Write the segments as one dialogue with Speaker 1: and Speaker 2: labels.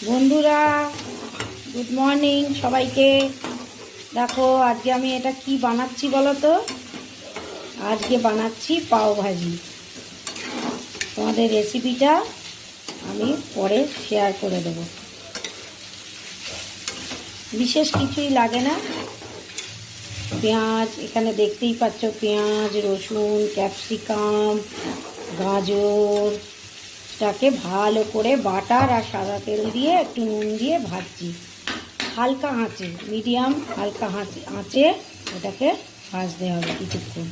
Speaker 1: বন্ধুরা good morning সবাইকে। দেখো আজকে আমি এটা কি বানাচ্ছি বলো তো। আজকে বানাচ্ছি পাও ভাজি। তোমাদের রেসিপিটা আমি পরে শেয়ার করে দেব। বিশেষ কিছুই লাগে না। পেঁয়াজ এখানে দেখতেই পাচ্ছ, পেঁয়াজ, রসুন, ক্যাপসিকাম, গাজরটাকে ভালো করে বাটার আর সাদা তেল দিয়ে একটু নুন দিয়ে ভাজছি হালকা আঁচে, মিডিয়াম হালকা আঁচে ওটাকে ভাজতে হবে কিছুক্ষণ।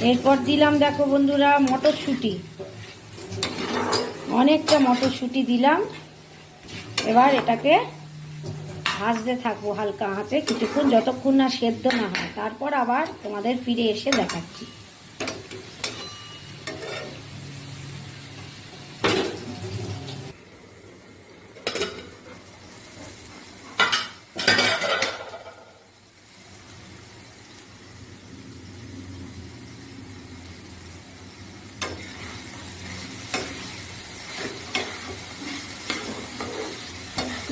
Speaker 1: এরপর দিলাম দেখো বন্ধুরা মটরশুঁটি, অনেকটা মটরশুঁটি দিলাম। এবার এটাকে ভাজতে থাকবো হালকা আঁচে কিছুক্ষণ, যতক্ষণ না সেদ্ধ না হয়। তারপর আবার তোমাদের ফিরে এসে দেখাচ্ছি।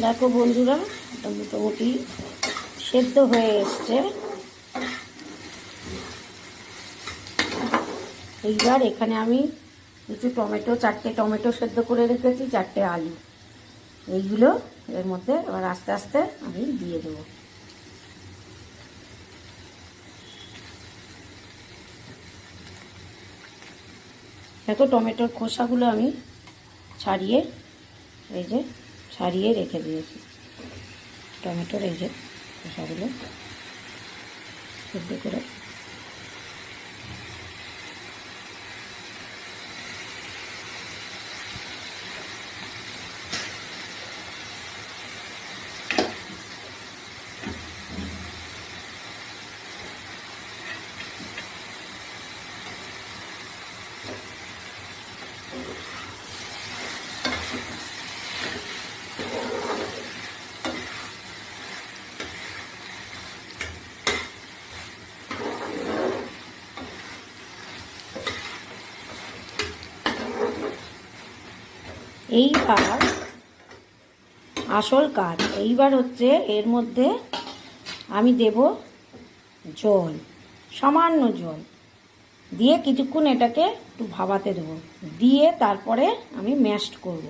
Speaker 1: দেখো বন্ধুরা মোটামুটি সেদ্ধ হয়ে এসছে। এইবার এখানে আমি কিছু টমেটো, 4টে টমেটো সেদ্ধ করে রেখেছি, 4টে আলু, এইগুলো এর মধ্যে এবার আস্তে আস্তে আমি দিয়ে দেবো। দেখো টমেটোর খোসাগুলো আমি ছাড়িয়ে ছাড়িয়ে রেখে দিয়েছি। টমেটোর এই যে খোসাগুলো সেদ্ধ করে এইবার আসল কাজ। এইবার হচ্ছে এর মধ্যে আমি দেব জল, সামান্য জল দিয়ে কিছুক্ষণ এটাকে একটু ভাবাতে দেবো, দিয়ে তারপরে আমি ম্যাশড করব।